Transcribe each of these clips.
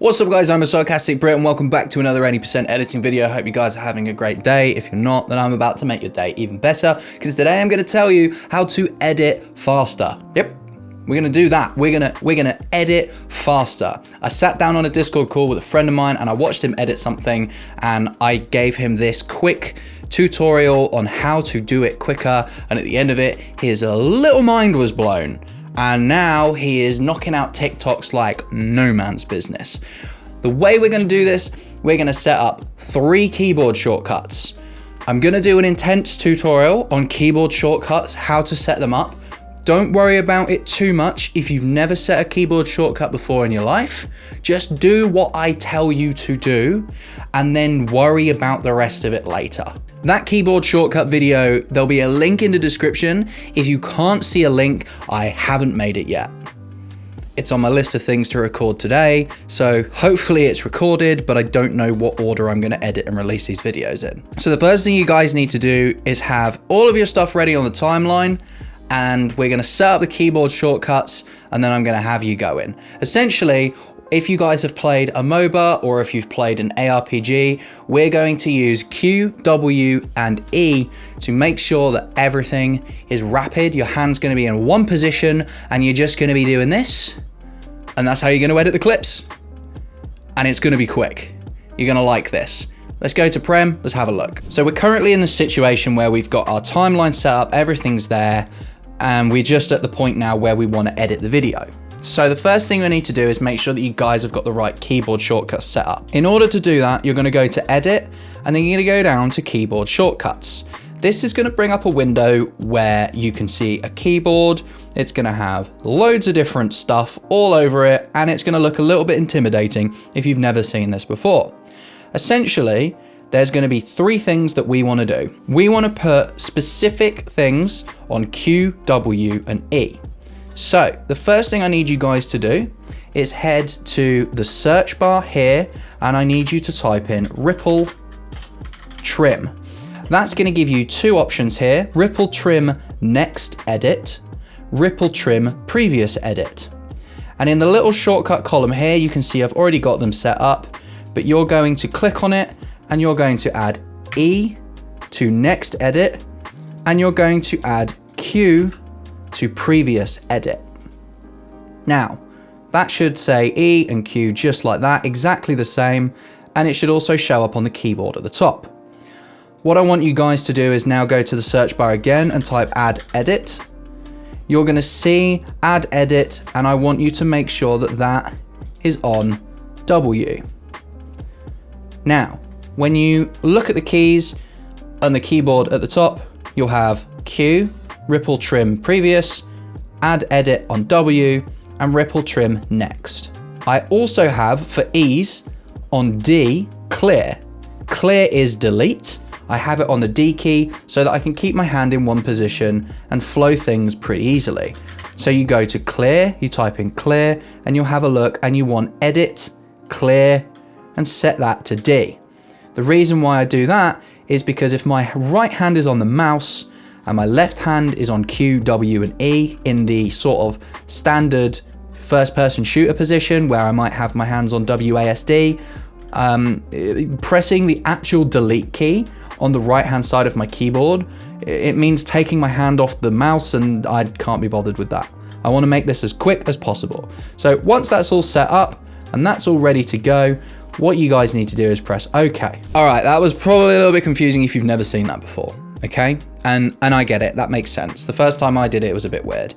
What's up guys, I'm a sarcastic Brit and welcome back to another 80% editing video. I hope you guys are having a great day. If you're not, then I'm about to make your day even better because today I'm going to tell you how to edit faster. Yep, we're going to do that. We're going to edit faster. I sat down on a Discord call with a friend of mine and I watched him edit something and I gave him this quick tutorial on how to do it quicker, and at the end of it, his little mind was blown. And now he is knocking out TikToks like no man's business. The way we're gonna do this, we're gonna set up 3 keyboard shortcuts. I'm gonna do an intense tutorial on keyboard shortcuts, how to set them up. Don't worry about it too much if you've never set a keyboard shortcut before in your life. Just do what I tell you to do and then worry about the rest of it later. That keyboard shortcut video, there'll be a link in the description. If you can't see a link, I haven't made it yet. It's on my list of things to record today, so hopefully it's recorded, but I don't know what order I'm gonna edit and release these videos in. So the first thing you guys need to do is have all of your stuff ready on the timeline, and we're gonna set up the keyboard shortcuts, and then I'm gonna have you go in. Essentially, if you guys have played a MOBA or if you've played an ARPG, we're going to use Q, W, and E to make sure that everything is rapid. Your hand's gonna be in one position and you're just gonna be doing this. And that's how you're gonna edit the clips. And it's gonna be quick. You're gonna like this. Let's go to Prem, let's have a look. So we're currently in a situation where we've got our timeline set up, everything's there, and we're just at the point now where we wanna edit the video. So the first thing we need to do is make sure that you guys have got the right keyboard shortcuts set up. In order to do that, you're gonna go to Edit, and then you're gonna go down to Keyboard Shortcuts. This is gonna bring up a window where you can see a keyboard. It's gonna have loads of different stuff all over it, and it's gonna look a little bit intimidating if you've never seen this before. Essentially, there's gonna be 3 things that we wanna do. We wanna put specific things on Q, W, and E. So the first thing I need you guys to do is head to the search bar here, and I need you to type in ripple trim. That's going to give you 2 options here: ripple trim next edit, ripple trim previous edit. And in the little shortcut column here, you can see I've already got them set up, but you're going to click on it and you're going to add E to next edit, and you're going to add Q to previous edit. Now, that should say E and Q just like that, exactly the same, and it should also show up on the keyboard at the top. What I want you guys to do is now go to the search bar again and type add edit. You're gonna see add edit, and I want you to make sure that that is on W. Now, when you look at the keys on the keyboard at the top, you'll have Q, ripple trim previous, add edit on W, and ripple trim next. I also have for ease on D, clear. Clear is delete. I have it on the D key so that I can keep my hand in one position and flow things pretty easily. So you go to clear, you type in clear, and you'll have a look and you want edit, clear, and set that to D. The reason why I do that is because if my right hand is on the mouse and my left hand is on Q, W, and E in the sort of standard first-person shooter position where I might have my hands on WASD, pressing the actual delete key on the right-hand side of my keyboard, it means taking my hand off the mouse, and I can't be bothered with that. I want to make this as quick as possible. So once that's all set up and that's all ready to go, what you guys need to do is press OK. All right, that was probably a little bit confusing if you've never seen that before. Okay, and I get it, that makes sense. The first time I did it, it was a bit weird.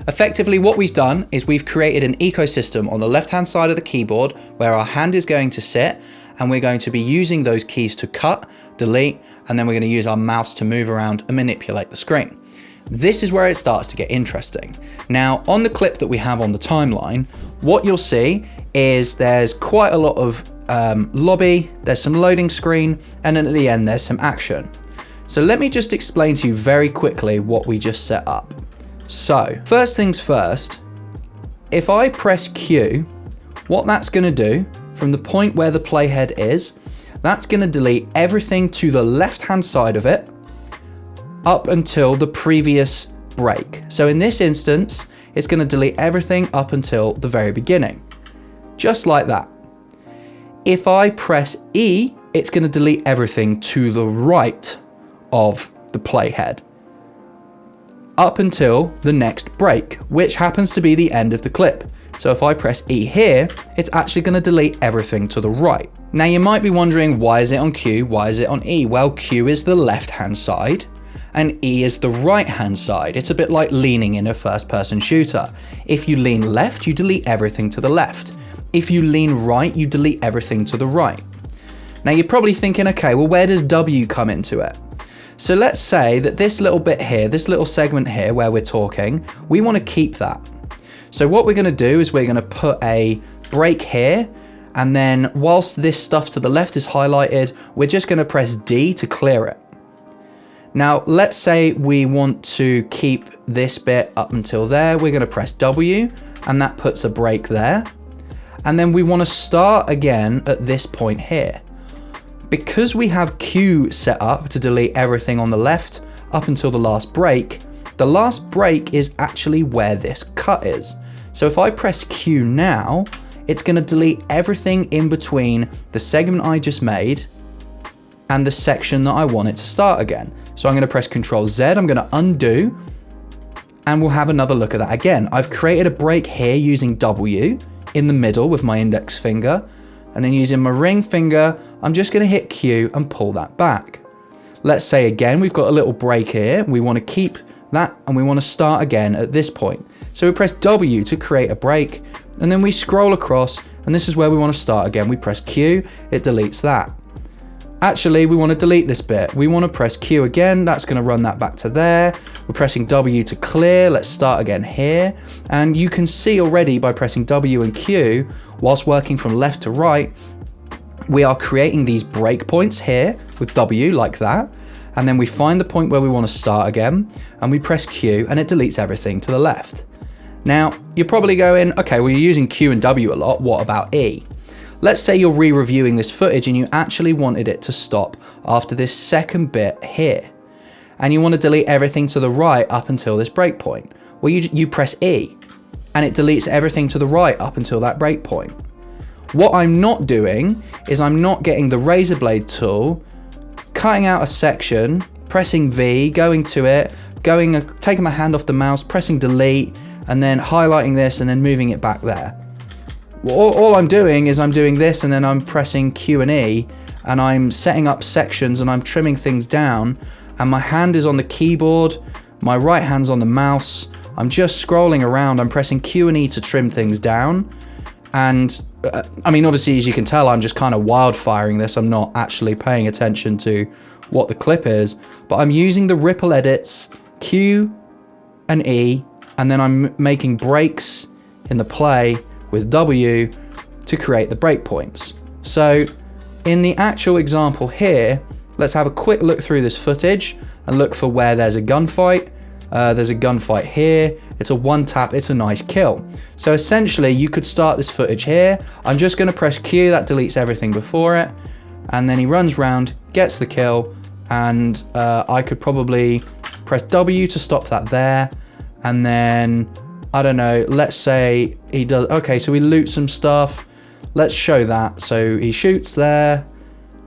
Effectively, what we've done is we've created an ecosystem on the left-hand side of the keyboard where our hand is going to sit, and we're going to be using those keys to cut, delete, and then we're going to use our mouse to move around and manipulate the screen. This is where it starts to get interesting. Now, on the clip that we have on the timeline, what you'll see is there's quite a lot of lobby, there's some loading screen, and then at the end, there's some action. So let me just explain to you very quickly what we just set up. So first things first, if I press Q, what that's going to do from the point where the playhead is, that's going to delete everything to the left-hand side of it up until the previous break. So in this instance, it's going to delete everything up until the very beginning. Just like that. If I press E, it's going to delete everything to the right of the playhead up until the next break, which happens to be the end of the clip. So if I press E here, it's actually going to delete everything to the right. Now you might be wondering, why is it on Q? Why is it on E? Well, Q is the left-hand side and E is the right-hand side. It's a bit like leaning in a first-person shooter. If you lean left, you delete everything to the left. If you lean right, you delete everything to the right. Now you're probably thinking, okay, well, where does W come into it? So let's say that this little bit here, this little segment here where we're talking, we want to keep that. So what we're going to do is we're going to put a break here, and then whilst this stuff to the left is highlighted, we're just going to press D to clear it. Now let's say we want to keep this bit up until there, we're going to press W, and that puts a break there. And then we want to start again at this point here. Because we have Q set up to delete everything on the left up until the last break is actually where this cut is. So if I press Q now, it's going to delete everything in between the segment I just made and the section that I want it to start again. So I'm going to press Ctrl Z, I'm going to undo, and we'll have another look at that again. I've created a break here using W in the middle with my index finger, and then using my ring finger, I'm just going to hit Q and pull that back. Let's say again, we've got a little break here. We want to keep that and we want to start again at this point. So we press W to create a break, and then we scroll across, and this is where we want to start again. We press Q, it deletes that. Actually, we want to delete this bit. We want to press Q again. That's going to run that back to there. We're pressing W to clear. Let's start again here. And you can see already by pressing W and Q, whilst working from left to right, we are creating these breakpoints here with W like that. And then we find the point where we want to start again, and we press Q and it deletes everything to the left. Now, you're probably going, okay, well, you're using Q and W a lot. What about E? Let's say you're re-reviewing this footage and you actually wanted it to stop after this second bit here, and you want to delete everything to the right up until this breakpoint. Well, you press E and it deletes everything to the right up until that breakpoint. What I'm not doing is I'm not getting the razor blade tool, cutting out a section, pressing V, going to it, taking my hand off the mouse, pressing delete, and then highlighting this and then moving it back there. All I'm doing is I'm doing this, and then I'm pressing Q and E, and I'm setting up sections and I'm trimming things down, and my hand is on the keyboard, my right hand's on the mouse, I'm just scrolling around, I'm pressing Q and E to trim things down. And I mean, obviously, as you can tell, I'm just kind of wildfiring this. I'm not actually paying attention to what the clip is, but I'm using the ripple edits, Q and E, and then I'm making breaks in the play with W to create the breakpoints. So in the actual example here, let's have a quick look through this footage and look for where there's a gunfight. There's a gunfight here. It's a one tap, it's a nice kill. So essentially you could start this footage here. I'm just gonna press Q, that deletes everything before it. And then he runs round, gets the kill, and I could probably press W to stop that there. And then, I don't know, let's say he does, okay, so we loot some stuff. Let's show that. So he shoots there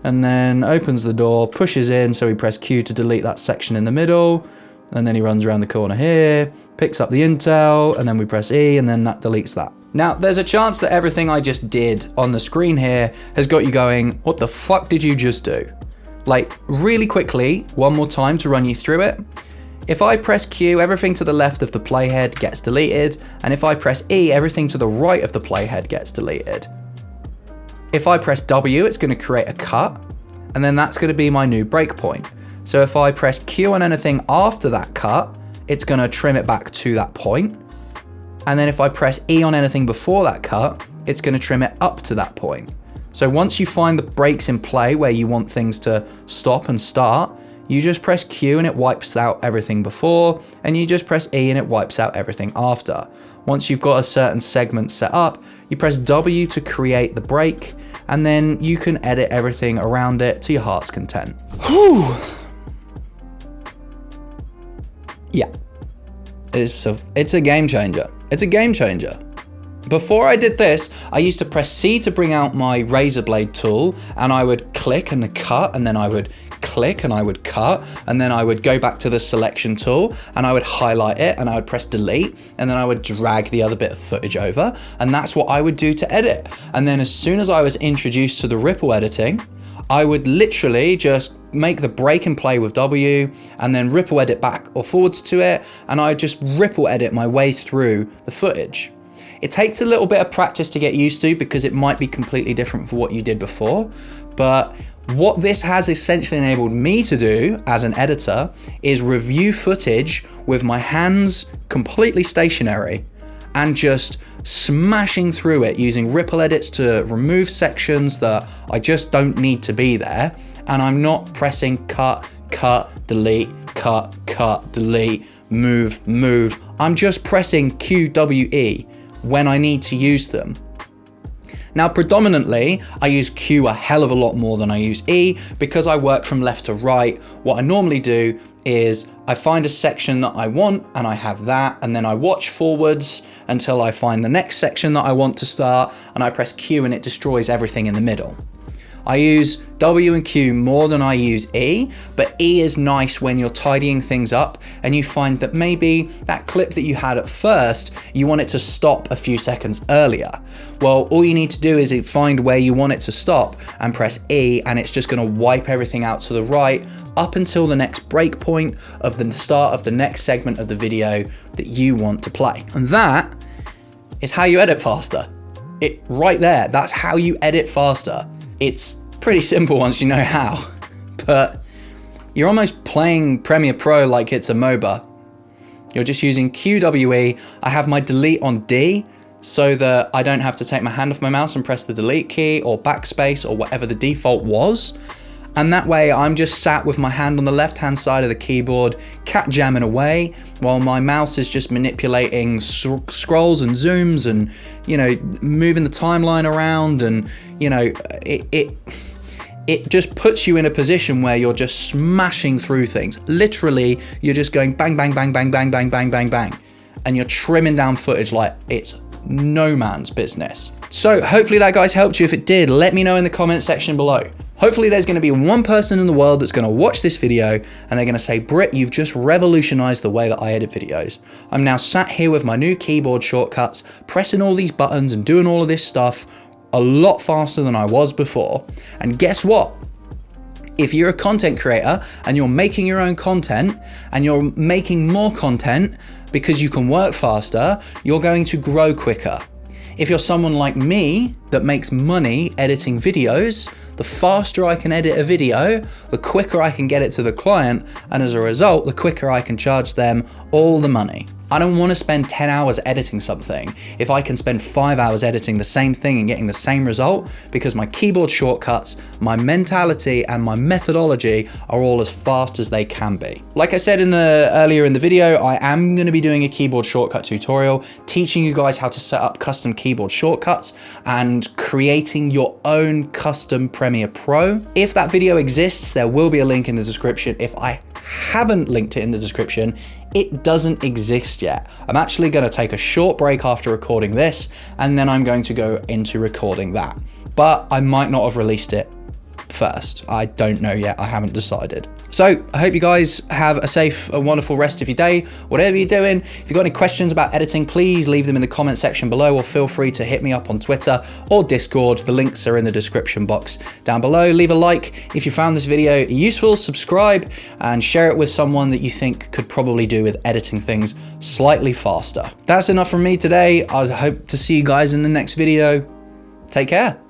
and then opens the door, pushes in. So we press Q to delete that section in the middle. And then he runs around the corner here, picks up the intel, and then we press E, and then that deletes that. Now, there's a chance that everything I just did on the screen here has got you going, what the fuck did you just do? Like, really quickly, one more time to run you through it. If I press Q, everything to the left of the playhead gets deleted, and if I press E, everything to the right of the playhead gets deleted. If I press W, it's going to create a cut, and then that's going to be my new breakpoint. So if I press Q on anything after that cut, it's going to trim it back to that point. And then if I press E on anything before that cut, it's going to trim it up to that point. So once you find the breaks in play where you want things to stop and start, you just press Q and it wipes out everything before, and you just press E and it wipes out everything after. Once you've got a certain segment set up, you press W to create the break, and then you can edit everything around it to your heart's content. Whew. Yeah, it's a game changer. It's a game changer. Before I did this, I used to press C to bring out my razor blade tool, and I would click and cut, and then I would click and I would cut, and then I would go back to the selection tool and I would highlight it and I would press delete, and then I would drag the other bit of footage over, and that's what I would do to edit. And then as soon as I was introduced to the ripple editing, I would literally just make the break and play with W and then ripple edit back or forwards to it, and I just ripple edit my way through the footage. It takes a little bit of practice to get used to because it might be completely different from what you did before, but what this has essentially enabled me to do as an editor is review footage with my hands completely stationary and just smashing through it using ripple edits to remove sections that I just don't need to be there. And I'm not pressing cut, delete, delete, move. I'm just pressing QWE when I need to use them. Now, predominantly, I use Q a hell of a lot more than I use E because I work from left to right. What I normally do is I find a section that I want and I have that, and then I watch forwards until I find the next section that I want to start, and I press Q and it destroys everything in the middle. I use W and Q more than I use E, but E is nice when you're tidying things up and you find that maybe that clip that you had at first, you want it to stop a few seconds earlier. Well, all you need to do is find where you want it to stop and press E, and it's just gonna wipe everything out to the right up until the next break point of the start of the next segment of the video that you want to play. And that is how you edit faster. Right there, that's how you edit faster. It's pretty simple once you know how, but you're almost playing Premiere Pro like it's a MOBA. You're just using QWE. I have my delete on D so that I don't have to take my hand off my mouse and press the delete key or backspace or whatever the default was. And that way I'm just sat with my hand on the left-hand side of the keyboard, cat jamming away, while my mouse is just manipulating scrolls and zooms and, you know, moving the timeline around, and, you know, it just puts you in a position where you're just smashing through things. Literally, you're just going bang, bang, bang, bang, bang, bang, bang, bang, bang, and you're trimming down footage like it's no man's business. So hopefully that, guys, helped you. If it did, let me know in the comment section below. Hopefully there's going to be one person in the world that's going to watch this video and they're going to say, Britt, you've just revolutionized the way that I edit videos. I'm now sat here with my new keyboard shortcuts, pressing all these buttons and doing all of this stuff a lot faster than I was before. And guess what? If you're a content creator and you're making your own content and you're making more content because you can work faster, you're going to grow quicker. If you're someone like me that makes money editing videos, the faster I can edit a video, the quicker I can get it to the client, and as a result, the quicker I can charge them all the money. I don't want to spend 10 hours editing something if I can spend 5 hours editing the same thing and getting the same result, because my keyboard shortcuts, my mentality, and my methodology are all as fast as they can be. Like I said earlier in the video, I am going to be doing a keyboard shortcut tutorial, teaching you guys how to set up custom keyboard shortcuts and creating your own custom Premiere Pro. If that video exists, there will be a link in the description. If I haven't linked it in the description, it doesn't exist yet. I'm actually going to take a short break after recording this, and then I'm going to go into recording that. But I might not have released it first. I don't know yet. I haven't decided. So I hope you guys have a safe and wonderful rest of your day, whatever you're doing. If you've got any questions about editing, please leave them in the comment section below, or feel free to hit me up on Twitter or Discord. The links are in the description box down below. Leave a like if you found this video useful, subscribe, and share it with someone that you think could probably do with editing things slightly faster. That's enough from me today. I hope to see you guys in the next video. Take care.